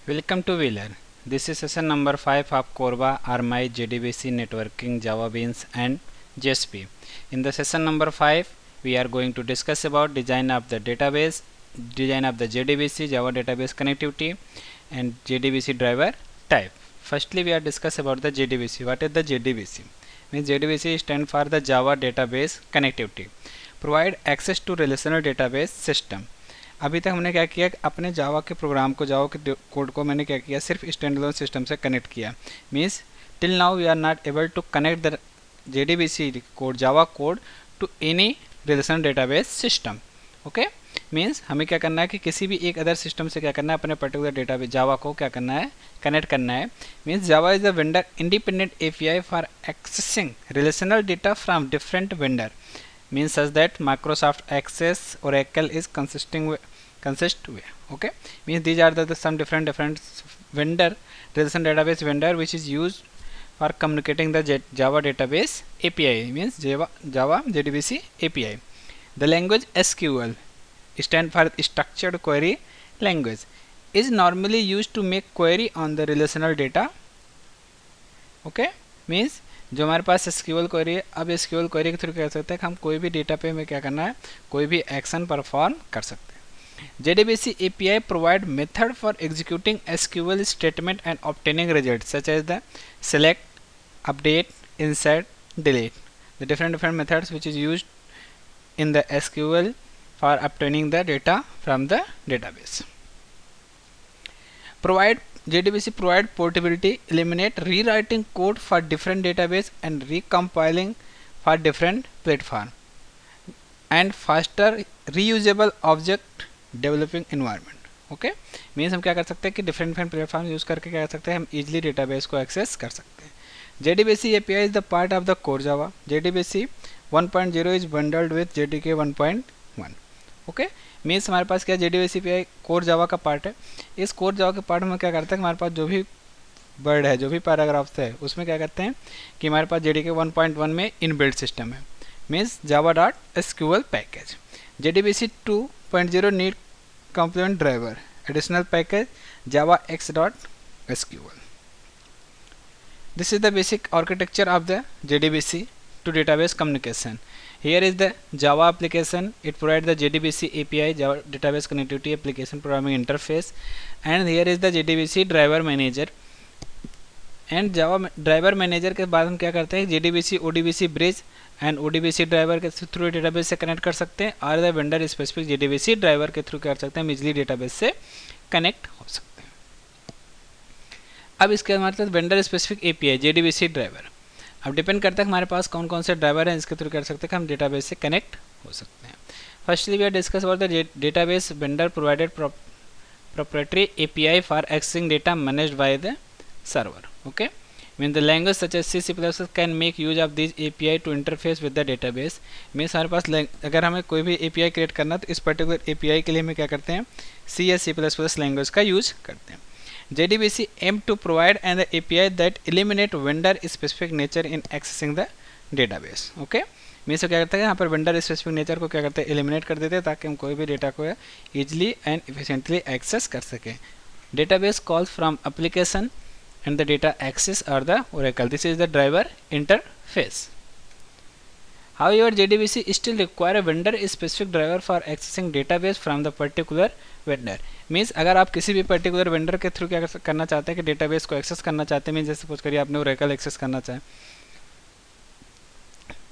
Welcome to Wheeler. This is session number 5 of Corva, RMI, JDBC, Networking, Java Beans and JSP. In the session number 5, we are going to discuss about design of the database, design of the JDBC, Java Database Connectivity and JDBC driver type. Firstly, we are discuss about the JDBC. What is the JDBC? Means JDBC stand for the Java Database Connectivity. Provide access to relational database system. अभी तक हमने क्या किया, अपने जावा के programme को, जावा के code को मैंने क्या किया, सिर्फ स्टैंड अलोन सिस्टम से कनेक्ट किया. Means till now we are not able to connect the JDBC code, Java code to any relational database system. Okay, means हमें क्या करना है कि किसी भी एक अदर सिस्टम से क्या करना है, अपने पर्टिकुलर डेटाबेस जावा को क्या करना है, कनेक्ट करना है. Means Java is the vendor independent API for accessing relational data from different vendor. Means such that Microsoft Access, Oracle is consist with. Okay, means these are the some different vendor, relational database vendor which is used for communicating the Java database API. Means Java JDBC API. The language SQL stand for structured query language, is normally used to make query on the relational data. Okay, means जो हमारे पास SQL query है, अब SQL query के through क्या कर सकते हैं, हम कोई भी डेटा पे में क्या करना है, कोई भी एक्शन परफॉर्म कर सकते हैं. JDBC API provide method for executing SQL statement and obtaining results such as the select, update, insert, delete. The different methods which is used in the SQL for obtaining the data from the database. JDBC provide portability, eliminate rewriting code for different database and recompiling for different platform, and faster reusable object developing environment. Okay, means हम क्या कर सकते हैं कि different platform use करके क्या कर सकते हैं, हम इजीली डेटाबेस को एक्सेस कर सकते हैं. JDBC API is the part of the core Java. JDBC 1.0 is bundled with JDK 1.1. Okay, means हमारे पास क्या JDBC API कोर जावा का पार्ट है. इस कोर जावा के पार्ट में क्या करते हैं, हमारे पास जो भी वर्ड है, जो भी पैराग्राफ्स है, उसमें क्या करते हैं कि हमारे पास JDK 1.1 में इनबिल्ट सिस्टम है. Means java.sql package. JDBC 2.0 need complement driver, additional package javax.sql. This is the basic architecture of the JDBC to database communication. Here is the Java application. It provides the JDBC API, Java Database Connectivity Application Programming Interface, and here is the JDBC Driver Manager. And Java Driver Manager के बाद हम क्या करते हैं, JDBC ODBC Bridge and ODBC Driver के through database से connect कर सकते हैं, और the vendor specific JDBC driver के थ्रू कर सकते हैं, हम इजिली डेटाबेस से कनेक्ट हो सकते हैं. अब इसके मतलब vendor specific API JDBC driver, अब डिपेंड करता है हमारे पास कौन कौन से ड्राइवर हैं, इसके थ्रू कर सकते हैं कि हम डेटाबेस से कनेक्ट हो सकते हैं. Firstly we are discuss about the database vendor provided proprietary API for accessing data managed by the server. Okay, mean the language such as C++ can make use of these API to interface with the database. Means हमारे पास अगर हमें कोई भी API create करना तो इस particular API के लिए हमें क्या करते हैं, C या C++ लैंग्वेज का यूज करते हैं. JDBC aim to provide an API that eliminate vendor specific nature in accessing the database. Okay, means क्या करते हैं, यहाँ पर वेंडर स्पेसिफिक नेचर को क्या करते हैं, एलिमिनेट कर देते हैं ताकि हम कोई भी डेटा को इजिली एंड इफिशिएंटली एक्सेस कर सकें. Database calls from application and the data access or the Oracle. This is the driver interface. However, JDBC still require a vendor specific driver for accessing database from the particular vendor. Means अगर आप किसी भी particular vendor के through क्या करना चाहते हैं कि डेटाबेस को एक्सेस करना चाहते हैं, मीन्स जैसे सपोज करिए आपने Oracle एक्सेस करना चाहें,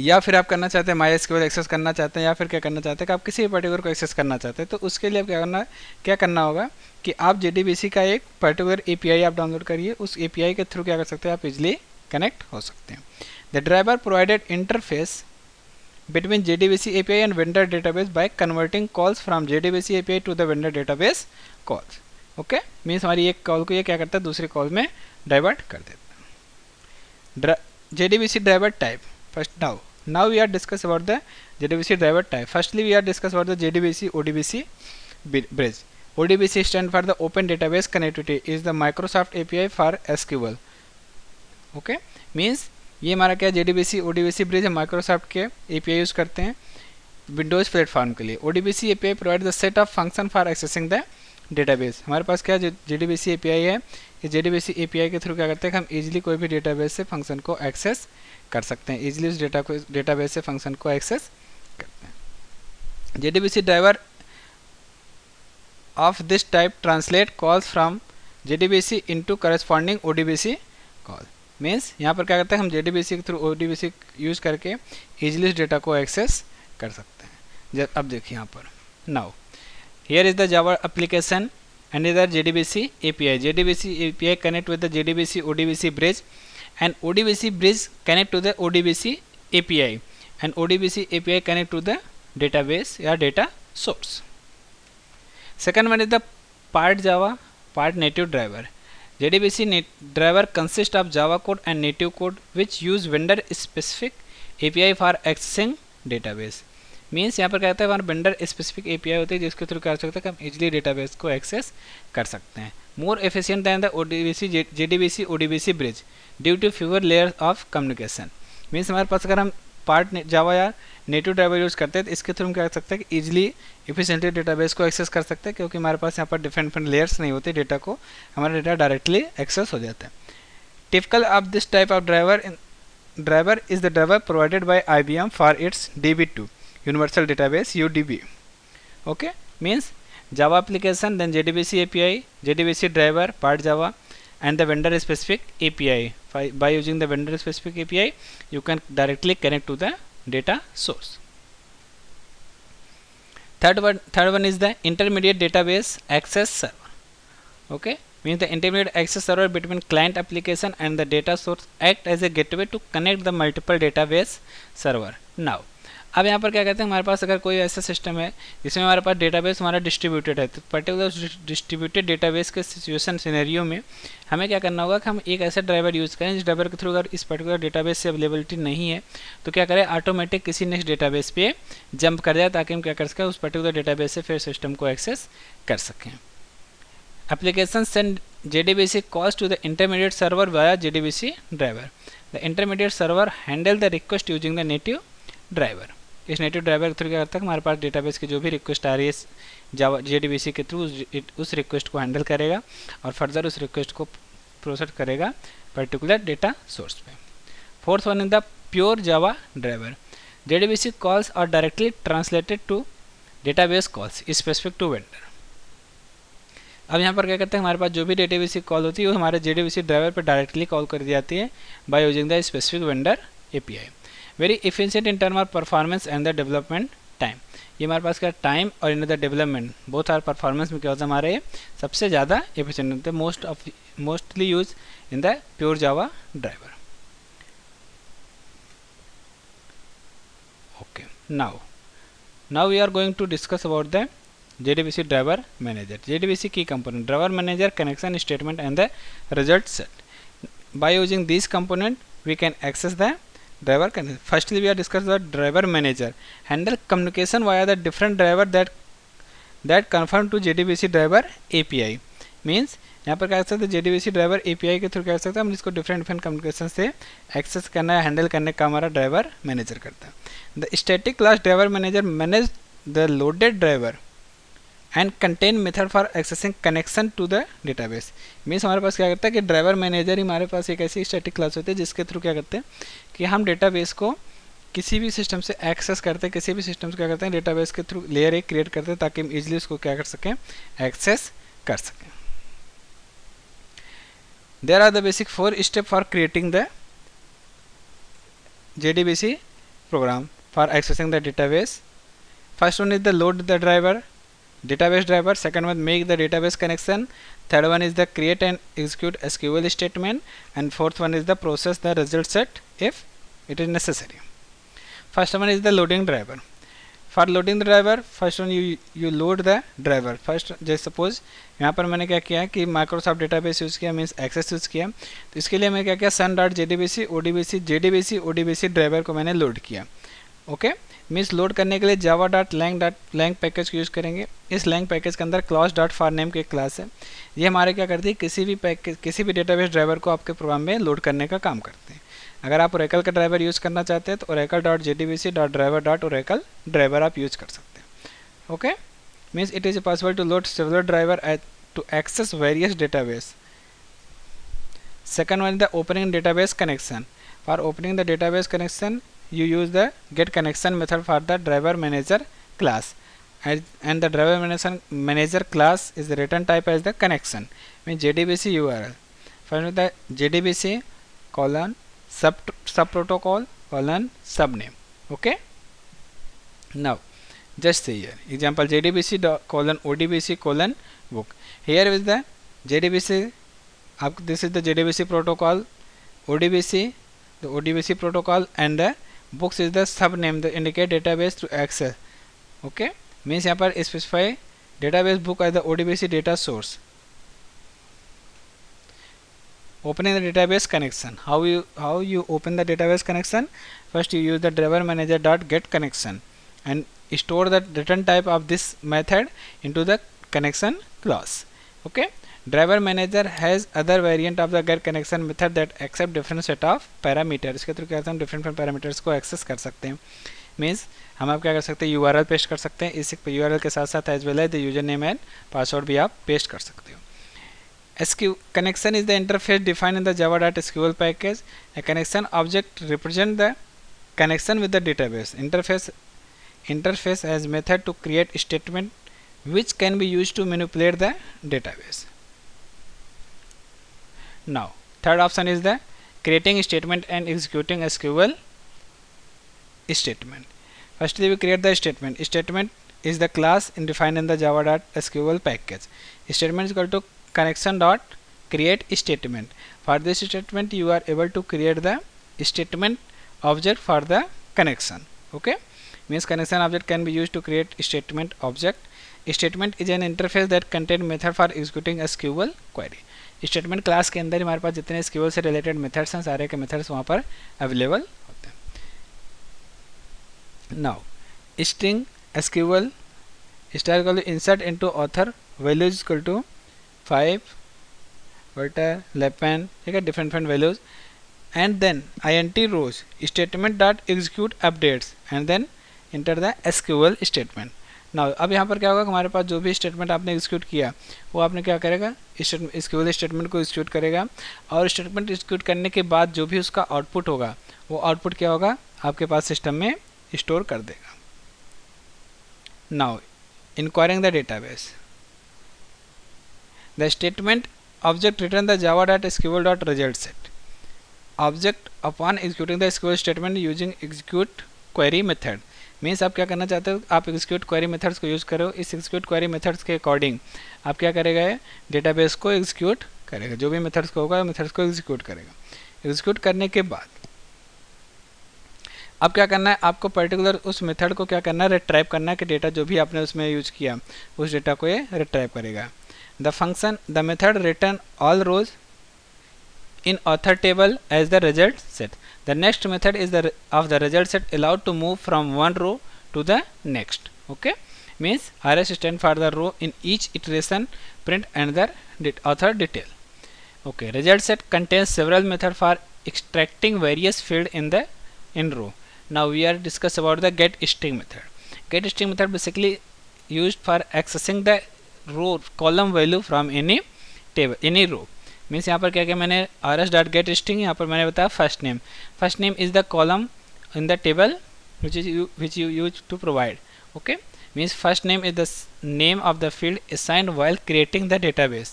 या फिर आप करना चाहते हैं MySQL एक्सेस करना चाहते हैं, या फिर क्या करना चाहते हैं कि आप किसी भी पर्टिकुलर को एक्सेस करना चाहते हैं, तो उसके लिए आप क्या करना होगा कि आप JDBC का एक पर्टिकुलर API आप डाउनलोड करिए, उस API के थ्रू क्या कर सकते हैं, आप इजिली कनेक्ट हो सकते हैं. The driver provided interface between JDBC API and vendor database by converting calls from JDBC API to the vendor database calls. Okay, means हमारी एक कॉल को ये क्या करता है, दूसरी कॉल में डाइवर्ट कर देता है. JDBC driver type. First now we are discuss about the JDBC driver type. Firstly we are discuss about the JDBC ODBC bridge. ODBC stand for the Open Database Connectivity, is the Microsoft API for SQL. Okay, means ये हमारा क्या JDBC ODBC bridge है, Microsoft के API use करते हैं Windows platform के लिए. ODBC API provide the set of function for accessing the database. हमारे पास क्या JDBC API है, इस JDBC API के थ्रू क्या करते हैं कि हम इजीली कोई भी डेटाबेस से फंक्शन को एक्सेस कर सकते हैं, इजीली उस डेटाबेस से फंक्शन को एक्सेस करते हैं। JDBC driver of this type translate calls from JDBC into corresponding ODBC call। Means यहाँ पर क्या करते हैं, हम JDBC के थ्रू ODBC यूज़ करके इजीली इस डेटा को एक्सेस कर सकते हैं। अब देखिए यहाँ पर, now here is the Java application and is the JDBC API। JDBC API connect with the JDBC ODBC bridge and ODBC bridge connect to the ODBC API and ODBC API connect to the database या data source। Second one is the part Java part native driver। JDBC driver consists of Java code and native code which use vendor specific API for accessing database। Means यहाँ पर क्या होता है, हमारा vendor specific API होती है जिसके through कर सकते हैं कि हम इजीली डेटाबेस को एक्सेस कर सकते हैं। More efficient than the JDBC ODBC bridge due to fewer layer of communication. Means हमारे पास अगर हम पार्ट जावा या नेटिव ड्राइवर यूज़ करते हैं तो इसके थ्रू हम क्या कर सकते हैं कि इजीली एफिशिएंटली डेटाबेस को एक्सेस कर सकते हैं, क्योंकि हमारे पास यहाँ पर डिफरेंट लेयर्स नहीं होते, डेटा को हमारा डेटा डायरेक्टली एक्सेस हो जाता है। Typical of this type of driver is the driver provided by IBM for its DB2 Universal Database UDB। okay, means Java application, then JDBC API, JDBC driver, part Java, and the vendor specific API। By using the vendor specific API, you can directly connect to the data source। Third one is the intermediate database access server। okay, means the intermediate access server between client application and the data source act as a gateway to connect the multiple database server। now अब यहाँ पर क्या कहते हैं, हमारे पास अगर कोई ऐसा सिस्टम है जिसमें हमारे पास डेटाबेस हमारा डिस्ट्रीब्यूटेड है, तो पर्टिकुलर डिस्ट्रीब्यूटेड डेटाबेस के सिचुएशन सिनेरियो में हमें क्या करना होगा कि हम एक ऐसा ड्राइवर यूज़ करें जिस ड्राइवर के थ्रू अगर इस पर्टिकुलर डेटाबेस से अवेलेबिलिटी नहीं है तो क्या करें, ऑटोमेटिक किसी नेक्स्ट डेटाबेस पे जंप कर जाए ताकि हम क्या कर सकें, उस पर्टिकुलर डेटाबेस से फिर सिस्टम को एक्सेस कर सकें। Application send JDBC calls to the intermediate server via JDBC driver। the intermediate server handle the request using the native driver। इस नेटिव ड्राइवर के थ्रू क्या करता है, हमारे पास डेटाबेस की जो भी रिक्वेस्ट आ रही है जावा JDBC के थ्रू उस रिक्वेस्ट को हैंडल करेगा और फर्दर उस रिक्वेस्ट को प्रोसेस करेगा पर्टिकुलर डेटा सोर्स पे। Fourth one is the pure Java driver. JDBC calls are directly translated to database calls specific to vendor. अब यहाँ पर क्या करते हैं, हमारे पास जो भी डेटाबेस कॉल होती है वो हमारे JDBC ड्राइवर पर डायरेक्टली कॉल कर दी जाती है by using the specific vendor API। Very efficient in term of performance and the development time. ये हमारे पास क्या टाइम और in the development both are performance में क्या होता है, हमारे सबसे ज़्यादा एफिशिएंट होते हैं, mostly use in the pure Java driver. Okay, now we are going to discuss about the JDBC driver manager। JDBC key component, driver manager, connection statement and the result set। by using these component we can access the driver connection। firstly we are discuss the driver manager handle communication via the different driver that conform to JDBC driver API। means यहाँ पर क्या कर सकते हैं, JDBC driver API के through क्या कर सकते हैं, हम इसको डिफरेंट कम्युनिकेशन से एक्सेस करना है, हैंडल करने का हमारा ड्राइवर मैनेजर करता है। The static class driver manager manage the loaded driver and contain method for accessing connection to the database. Means हमारे पास क्या करता है कि ड्राइवर मैनेजर ही हमारे पास एक ऐसी स्टैटिक क्लास होती है जिसके थ्रू क्या करते हैं कि हम डेटाबेस को किसी भी सिस्टम से एक्सेस करते हैं, किसी भी सिस्टम से क्या करते हैं, डेटाबेस के थ्रू लेयर एक क्रिएट करते हैं ताकि हम इजीली उसको क्या कर सकें, एक्सेस कर सकें। There are the basic 4 step for creating the JDBC program for accessing the database। first one is the load the driver database driver, second one make the database connection, third one is the create and execute SQL statement, and fourth one is the process the result set if it is necessary। first one is the loading driver। for loading the driver first one you load the driver first। जैसे suppose यहाँ पर मैंने क्या किया कि Microsoft database use किया, means access use किया, तो इसके लिए मैं क्या किया, sun.jdbc JDBC ड्राइवर को मैंने लोड किया। ओके, मीन्स लोड करने के लिए java.lang पैकेज को यूज़ करेंगे। इस lang पैकेज के अंदर class.forName की एक क्लास है, ये हमारे क्या करती है, किसी भी डेटाबेस ड्राइवर को आपके प्रोग्राम में लोड करने का काम करते हैं। अगर आप Oracle का ड्राइवर यूज़ करना चाहते हैं तो oracle.jdbc.driver.oracle ड्राइवर आप यूज़ कर सकते हैं। Okay, means it is possible to load several driver to access various database. Second one is the opening database connection. For opening the database connection, you use the get connection method for the driver manager class, and the driver manager class is the return type as the connection, means JDBC URL. Find the JDBC colon sub protocol colon subname. Okay. Now just see here example JDBC colon ODBC colon book. Here is the JDBC. This is the JDBC protocol, ODBC, the ODBC protocol, and the books is the subname, the indicate database to access. Okay, means यहाँ पर specify database book as the ODBC data source. Opening the database connection. How you open the database connection? First you use the driver manager dot get connection and store the return type of this method into the connection clause. Okay. Driver manager has other variant of the get connection method that accept different set of parameters. इसके through क्या करते हैं, different parameters को access कर सकते हैं. Means हम आप क्या कर सकते हैं, URL पेस्ट कर सकते हैं. इस URL के साथ साथ as well as the user name and password भी आप पेस्ट कर सकते हो. SQ connection is the interface defined in the java.sql package. A connection object represents the connection with the database. Interface has method to create statement which can be used to manipulate the database. Now third option is the creating statement and executing SQL statement. Firstly we create the statement. Statement is the class defined in the java.sql package. Statement is equal to connection dot create statement. For this statement you are able to create the statement object for the connection. Okay, means connection object can be used to create statement object. Statement is an interface that contains method for executing SQL query. Statement class के अंदर हमारे पास जितने SQL से related methods हैं सारे के methods वहाँ पर अवेलेबल होते हैं. Now string SQL star equal to insert into author values equal to 5 Walter 11, ठीक है, different values, and then INT rows statement dot execute updates and then enter the SQL statement. Now अब यहाँ पर क्या होगा, हमारे पास जो भी स्टेटमेंट आपने एग्जीक्यूट किया वो आपने क्या करेगा, SQL स्टेटमेंट को एग्जीक्यूट करेगा, और स्टेटमेंट एग्जीक्यूट करने के बाद जो भी उसका आउटपुट होगा वो आउटपुट क्या होगा, आपके पास सिस्टम में स्टोर कर देगा. Now enquiring the database. The statement object return the java.sql.result set object upon executing the SQL statement using execute query method. Means आप क्या करना चाहते हो, आप एग्जीक्यूट क्वेरी मेथड्स को यूज़ करो. इस एग्जीक्यूट क्वेरी मेथड्स के अकॉर्डिंग आप क्या करेगा, डेटाबेस को एग्जीक्यूट करेगा. जो भी मेथड्स को होगा मेथड्स को एग्जीक्यूट करेगा. एग्जीक्यूट करने के बाद अब क्या करना है, आपको पर्टिकुलर उस मेथड को क्या करना है, रिट्राइव करना है कि डेटा जो भी आपने उसमें यूज किया उस डेटा को ये रिट्राइव करेगा. The function the method return all rows in author table as the result set. The next method is of the result set allowed to move from one row to the next. Okay, means RS stand for the row in each iteration, print another author detail. Okay, result set contains several methods for extracting various field in row. Now we are discuss about the get string method. Get string method basically used for accessing the row column value from any table, any row. Means यहाँ पर क्या क्या मैंने rs.get string, यहाँ पर मैंने बताया first name is the column in the table which you use to provide. Okay, means first name is the name of the field assigned while creating the database.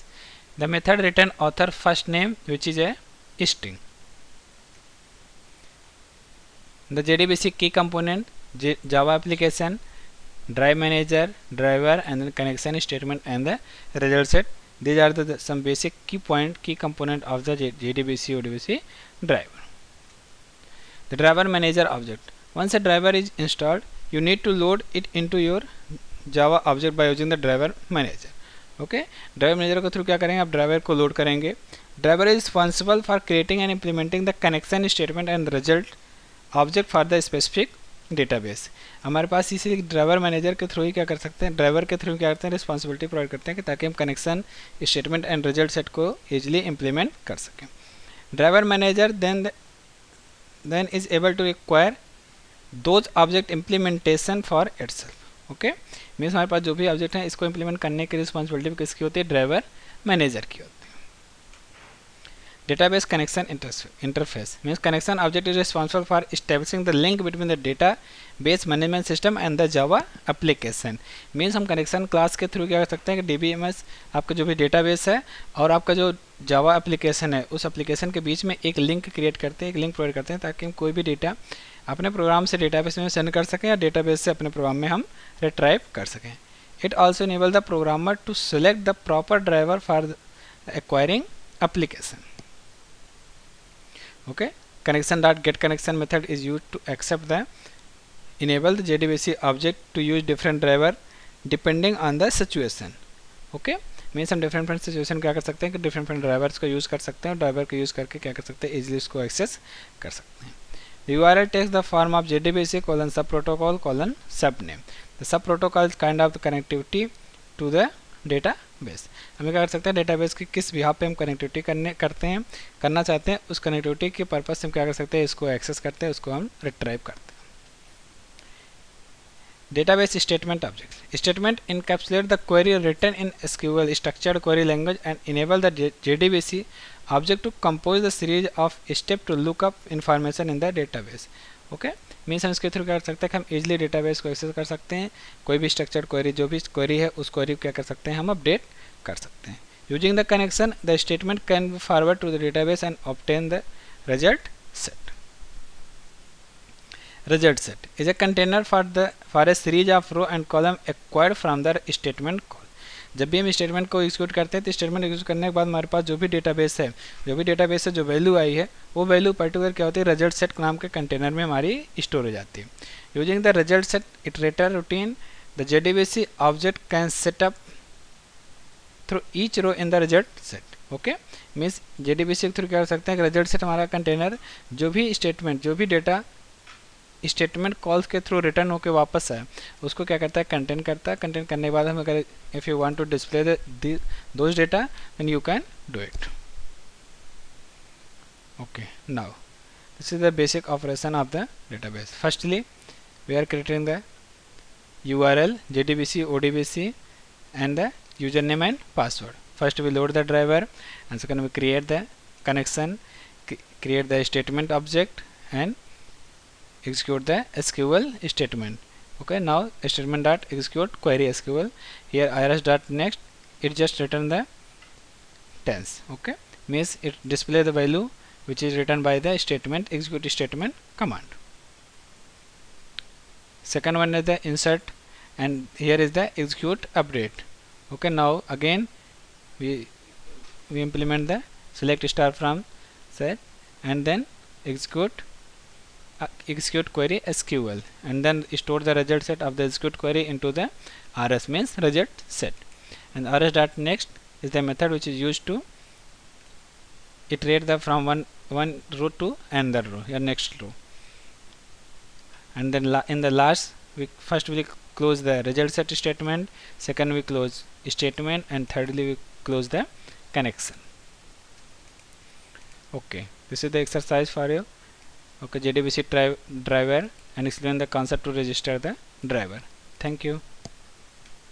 The method return author first name which is a string. The JDBC key component, Java application, drive manager, driver, and then connection statement and the result set. These are some basic key component of the JDBC ODBC driver. The driver manager object. Once a driver is installed, you need to load it into your Java object by using the driver manager. Okay, driver manager के through क्या करेंगे, आप driver को load करेंगे. Driver is responsible for creating and implementing the connection statement and result object for the specific database. हमारे पास इसी driver manager के through ही क्या कर सकते हैं, ड्राइवर के थ्रू क्या करते हैं, रिस्पॉन्सिबिलिटी प्रोवाइड करते हैं कि ताकि हम connection statement and result set को इजीली इंप्लीमेंट कर सकें. Driver manager then is able to require those object implementation for itself. Okay, means हमारे पास जो भी ऑब्जेक्ट है इसको इंप्लीमेंट करने की रिस्पॉन्सिबिलिटी किसकी होती है, ड्राइवर मैनेजर की होती है। Database connection interface means connection object is responsible for establishing the link between the database management system and the Java application. means हम connection class के थ्रू क्या कर सकते हैं कि DBMS आपका जो भी database है और आपका जो Java application है उस application के बीच में एक link create करते हैं, एक link provide करते हैं ताकि हम कोई भी डेटा अपने प्रोग्राम से डेटाबेस में सेंड कर सकें या डेटाबेस से अपने प्रोग्राम में हम रिट्राइव कर सकें। It also enable the programmer to select the proper driver for acquiring application. Okay, connection.getConnection method is used to accept the enable the JDBC object to use different driver depending on the situation. Okay, means हम different situation क्या कर सकते हैं कि different drivers को use कर सकते हैं और ड्राइवर को यूज़ करके क्या कर सकते हैं, इजीली उसको एक्सेस कर सकते हैं। The URL takes the form of JDBC sub protocol subname. The sub protocol is kind of the connectivity to the database. हमें क्या कर सकते हैं, डेटाबेस की किस बिहाफ पे हम कनेक्टिविटी करना चाहते हैं उस कनेक्टिविटी के पर्पस से हम क्या कर सकते हैं, इसको एक्सेस करते हैं, उसको हम रिट्राइव करते हैं। Database statement object. Statement encapsulate the query written in SQL structured query language and enable the JDBC object to compose the series of steps to look up information in the database. Okay, means हम इसके through क्या कर सकते हैं कि हम easily database को access कर सकते हैं, कोई भी स्ट्रक्चर्ड क्वेरी जो भी क्वेरी है उस क्वेरी को क्या कर सकते हैं, हम अपडेट कर सकते हैं। Using the connection the statement can be forward to the database and obtain the result set. Result set is a container for a series of row and column acquired from the statement call. जब भी हम statement को execute करते हैं तो statement execute करने के बाद हमारे पास जो भी डेटाबेस है जो वैल्यू आई है वो वैल्यू पर्टिकुलर क्या होती है, रिजल्ट सेट नाम के कंटेनर में हमारी स्टोर हो जाती है। Using the result set iterator routine the JDBC object can set up through each row in the result set. Okay, means JDBC के थ्रू क्या कर सकते हैं कि रिजल्ट सेट हमारा कंटेनर जो भी स्टेटमेंट जो भी डेटा स्टेटमेंट कॉल्स के थ्रू रिटर्न होकर वापस आए उसको क्या करता है, कंटेन करता है। कंटेन करने के बाद हम अगर if you want to display those data then you can do it. Okay, now this is the basic operation of the database. Firstly we are creating the URL JDBC ODBC and the username and password. First we load the driver and second we create the connection, create the statement object and execute the SQL statement. Okay, now statement dot execute query SQL. Here irs dot next, it just return the tense. Okay, means it display the value which is written by the statement execute statement command. Second one is the insert and here is the execute update. Okay, now again we implement the select star from set and then execute query SQL and then store the result set of the execute query into the rs means result set, and rs dot next is the method which is used to iterate the from one row to another row, your next row, and then in the last we first we close the result set statement, second we close statement, and thirdly we close the connection. Okay, this is the exercise for you. Okay, JDBC driver and explain the concept to register the driver. Thank you.